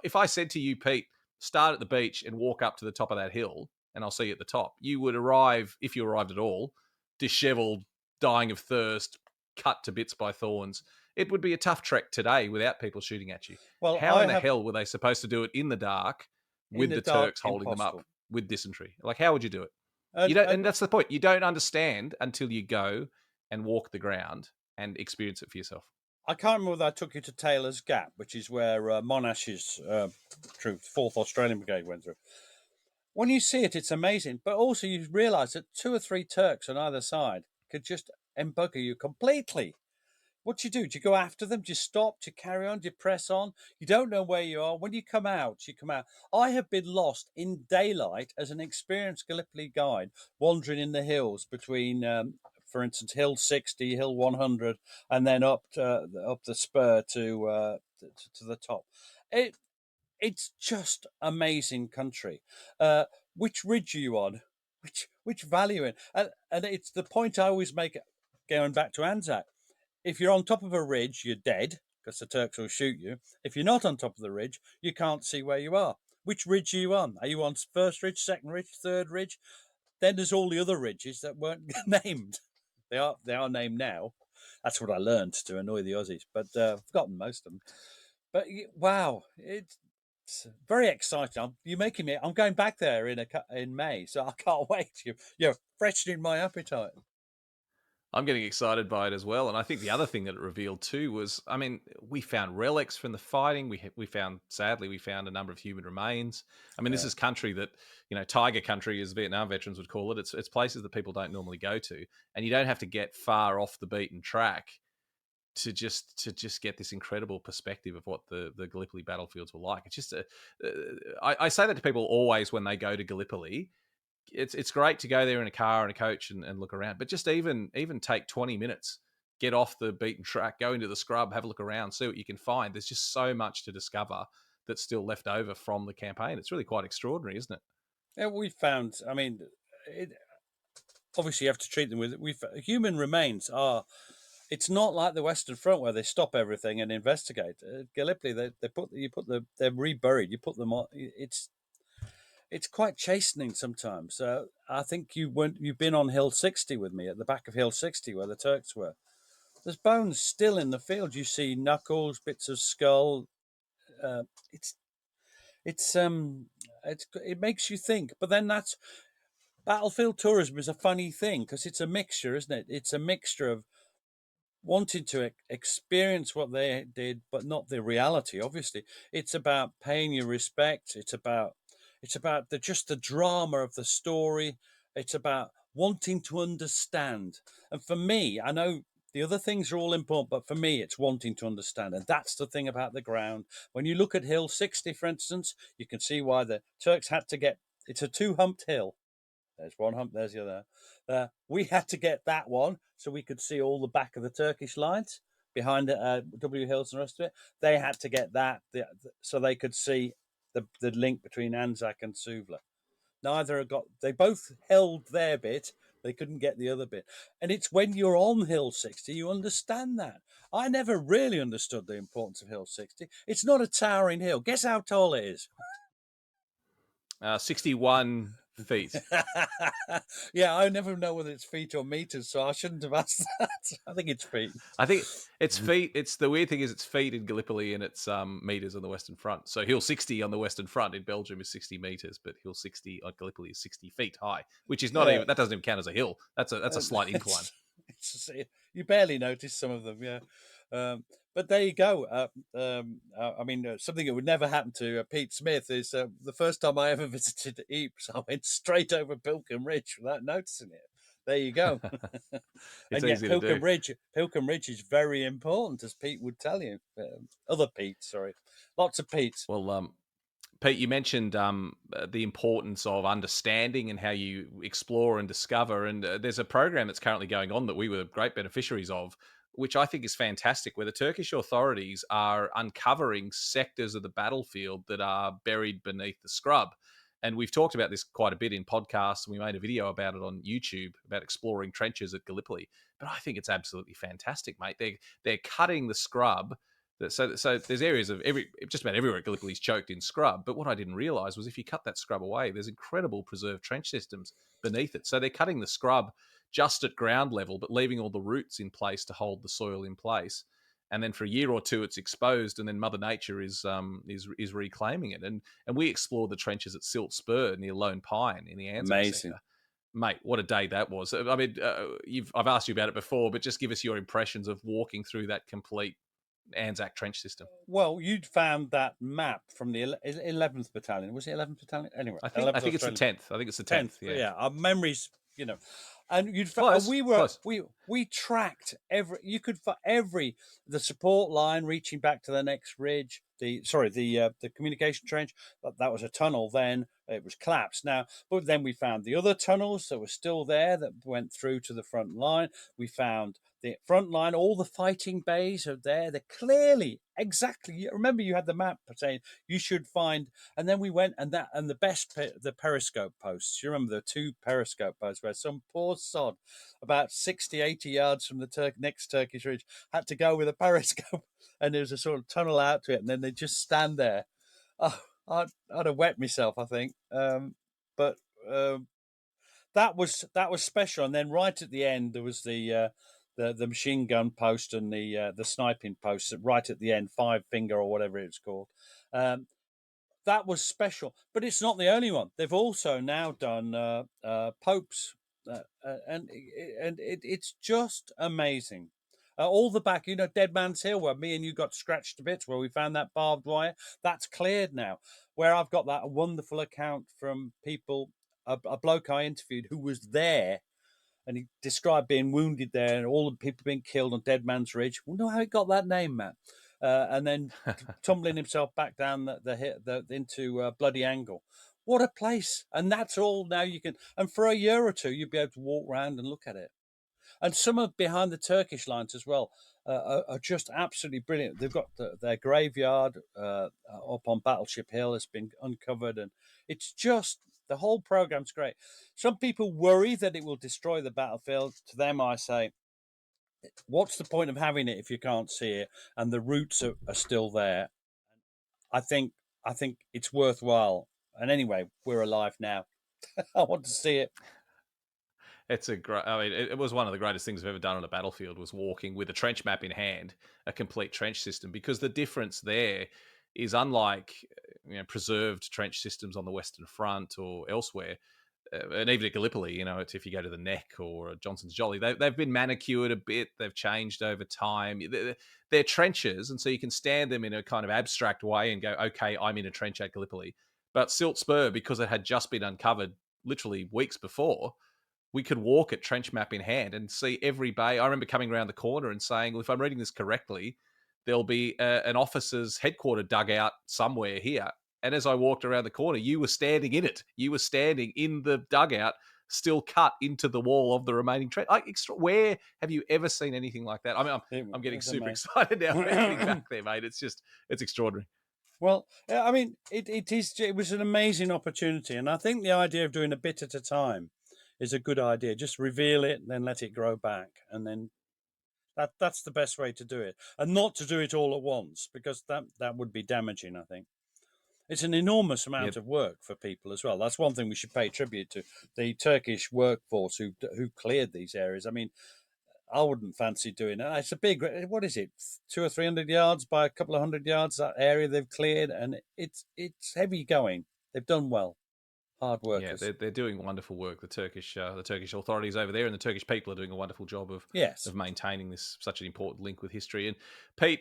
if I said to you, Pete, start at the beach and walk up to the top of that hill, and I'll see you at the top, you would arrive, if you arrived at all, dishevelled, dying of thirst, cut to bits by thorns. It would be a tough trek today without people shooting at you. Well, how in the hell were they supposed to do it in the dark with the Turks holding them up with dysentery? Like, how would you do it? And that's the point. You don't understand until you go and walk the ground and experience it for yourself. I can't remember whether I took you to Taylor's Gap, which is where Monash's troop, 4th Australian Brigade, went through. When you see it, it's amazing. But also you realise that 2 or 3 Turks on either side could just embugger you completely. what do you do? Do you go after them? Do you stop? Do you carry on? Do you press on? You don't know where you are. When you come out, you come out. I have been lost in daylight as an experienced Gallipoli guide, wandering in the hills between, for instance, Hill 60, Hill 100, and then up the spur to the top. It's just amazing country. Which ridge are you on? Which valley are you in? And it's the point I always make going back to Anzac. If you're on top of a ridge, you're dead because the Turks will shoot you. If you're not on top of the ridge, you can't see where you are. Which ridge are you on? Are you on first ridge, second ridge, third ridge? Then there's all the other ridges that weren't named. They are named now. That's what I learned to annoy the Aussies, but I've forgotten most of them. But wow, it's very exciting. You're making me. I'm going back there in May, so I can't wait. You're freshening my appetite. I'm getting excited by it as well. And I think the other thing that it revealed too was, I mean, we found relics from the fighting. Sadly, we found a number of human remains. I mean, this is country that, tiger country, as Vietnam veterans would call it. It's places that people don't normally go to. And you don't have to get far off the beaten track to just get this incredible perspective of what the Gallipoli battlefields were like. It's just, I say that to people always when they go to Gallipoli. It's great to go there in a car and a coach and look around, but just even take 20 minutes, get off the beaten track, go into the scrub, have a look around, see what you can find. There's just so much to discover that's still left over from the campaign. It's really quite extraordinary, isn't it? Yeah, we found. I mean, obviously you have to treat them with. Human remains are. It's not like the Western Front where they stop everything and investigate. Gallipoli, they're reburied. You put them on. It's quite chastening sometimes. I think you've been on Hill 60 with me, at the back of Hill 60 where the Turks were. There's bones still in the field. You see knuckles, bits of skull. It makes you think. But then that's battlefield tourism is a funny thing because it's a mixture, isn't it? It's a mixture of wanting to experience what they did, but not the reality. Obviously, it's about paying your respect. It's about the drama of the story. It's about wanting to understand. And for me, I know the other things are all important, but for me, it's wanting to understand. And that's the thing about the ground. When you look at Hill 60, for instance, you can see why the Turks had to get. It's a two-humped hill. There's one hump, there's the other. We had to get that one so we could see all the back of the Turkish lines behind W Hills and the rest of it. They had to get that so they could see the link between Anzac and Suvla. They both held their bit. They couldn't get the other bit. And it's when you're on Hill 60, you understand that. I never really understood the importance of Hill 60. It's not a towering hill. Guess how tall it is? 61 feet. Yeah, I never know whether it's feet or meters, so I shouldn't have asked that. I think it's feet. I think it's feet. It's the weird thing is it's feet in Gallipoli and it's meters on the Western Front. So Hill 60 on the Western Front in Belgium is 60 meters, but Hill 60 on Gallipoli is 60 feet high, which is not even, that doesn't even count as a hill. That's a slight incline. You barely notice some of them, yeah. But there you go. I mean, something that would never happen to Pete Smith is the first time I ever visited Ypres, I went straight over Pilcombe Ridge without noticing it. There you go. And yet Pilcombe Ridge is very important, as Pete would tell you. Other Pete, sorry. Lots of Petes. Well, Pete, you mentioned the importance of understanding and how you explore and discover. And there's a program that's currently going on that we were great beneficiaries of, which I think is fantastic, where the Turkish authorities are uncovering sectors of the battlefield that are buried beneath the scrub. And we've talked about this quite a bit in podcasts, and we made a video about it on YouTube about exploring trenches at Gallipoli. But I think it's absolutely fantastic, mate. They're cutting the scrub. So there's areas of just about everywhere at Gallipoli is choked in scrub. But what I didn't realise was if you cut that scrub away, there's incredible preserved trench systems beneath it. So they're cutting the scrub just at ground level, but leaving all the roots in place to hold the soil in place. And then for a year or two, it's exposed, and then Mother Nature is reclaiming it. And we explored the trenches at Silt Spur near Lone Pine in the Anzac sector. Mate, what a day that was! I mean, I've asked you about it before, but just give us your impressions of walking through that complete Anzac trench system. Well, you'd found that map from the 11th Battalion. Was it 11th Battalion? Anyway, I think it's the 10th. I think it's the 10th. Yeah. Our memories you know. And Close, close. we tracked the support line reaching back to the next ridge. The communication trench, that was a tunnel. Then it was collapsed now, but then we found the other tunnels that were still there that went through to the front line. We found the front line, all the fighting bays are there. They're clearly exactly. Remember, you had the map saying you should find, and then we went and the periscope posts. You remember the 2 periscope posts where some poor sod, about 60, 80 yards from the next Turkish ridge, had to go with a periscope, and there was a sort of tunnel out to it, and then they just stand there. Oh, I'd have wet myself, I think. But that was special. And then right at the end, there was the machine gun post and the sniping post right at the end, 5 finger or whatever it's called. That was special, but it's not the only one. They've also now done Popes, and it's just amazing. All the back, Dead Man's Hill, where me and you got scratched to bits, where we found that barbed wire, that's cleared now. Where I've got that wonderful account from people, a bloke I interviewed who was there, and he described being wounded there and all the people being killed on Dead Man's Ridge. We know how he got that name, Matt. And then tumbling himself back down into Bloody Angle. What a place. And that's all now you can. And for a year or two, you'll be able to walk around and look at it. And some of behind the Turkish lines as well are just absolutely brilliant. They've got their graveyard up on Battleship Hill has been uncovered. And it's just, the whole program's great. Some people worry that it will destroy the battlefield. To them, I say, what's the point of having it if you can't see it and the roots are still there? I think it's worthwhile. And anyway, we're alive now. I want to see it. It's a great. I mean, it was one of the greatest things I've ever done on a battlefield, was walking with a trench map in hand, a complete trench system, because the difference there is, unlike preserved trench systems on the Western Front or elsewhere, and even at Gallipoli, if you go to the Neck or Johnson's Jolly, they've been manicured a bit. They've changed over time. They're trenches, and so you can stand them in a kind of abstract way and go, okay, I'm in a trench at Gallipoli. But Silt Spur, because it had just been uncovered literally weeks before, we could walk at trench map in hand and see every bay. I remember coming around the corner and saying, well, if I'm reading this correctly, there'll be an officer's headquarter dugout somewhere here. And as I walked around the corner, you were standing in it. You were standing in the dugout, still cut into the wall of the remaining trench. Where have you ever seen anything like that? I mean, I'm getting super excited now getting back there, mate. It's extraordinary. Well, I mean, it was an amazing opportunity. And I think the idea of doing a bit at a time is a good idea. Just reveal it, then let it grow back, and then that's the best way to do it, and not to do it all at once, because that would be damaging. I think it's an enormous amount of work for people as well. That's one thing we should pay tribute to the Turkish workforce who cleared these areas. I mean, I wouldn't fancy doing it. It's a big, what is it, 200 or 300 yards by a couple of 100 yards, that area they've cleared, and it's heavy going. They've done well. Hard workers. Yeah, they're doing wonderful work. The Turkish authorities over there and the Turkish people are doing a wonderful job of maintaining this such an important link with history. And Pete,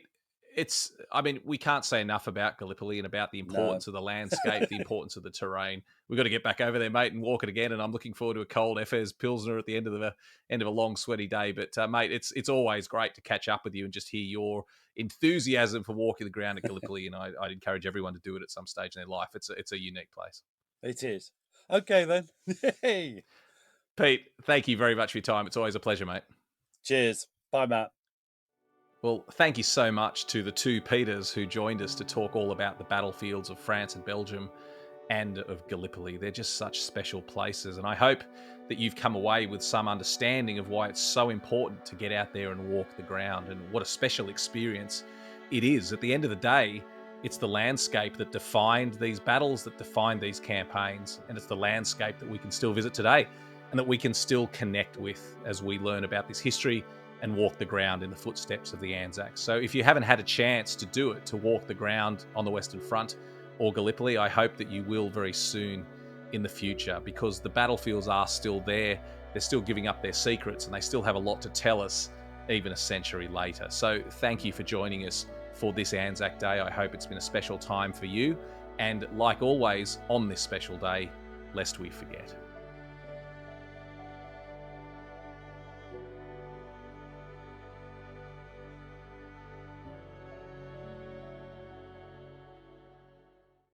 we can't say enough about Gallipoli and about the importance of the landscape, the importance of the terrain. We've got to get back over there, mate, and walk it again. And I'm looking forward to a cold Efes Pilsner at the end of a long sweaty day. But mate, it's always great to catch up with you and just hear your enthusiasm for walking the ground at Gallipoli. And I'd encourage everyone to do it at some stage in their life. It's a unique place. It is. Okay, then. Hey. Pete, thank you very much for your time. It's always a pleasure, mate. Cheers. Bye, Matt. Well, thank you so much to the 2 Peters who joined us to talk all about the battlefields of France and Belgium and of Gallipoli. They're just such special places, and I hope that you've come away with some understanding of why it's so important to get out there and walk the ground, and what a special experience it is. At the end of the day, it's the landscape that defined these battles, that defined these campaigns, and it's the landscape that we can still visit today and that we can still connect with as we learn about this history and walk the ground in the footsteps of the Anzacs. So if you haven't had a chance to do it, to walk the ground on the Western Front or Gallipoli, I hope that you will very soon in the future, because the battlefields are still there. They're still giving up their secrets, and they still have a lot to tell us even a century later. So thank you for joining us for this Anzac Day. I hope it's been a special time for you. And like always, on this special day, lest we forget.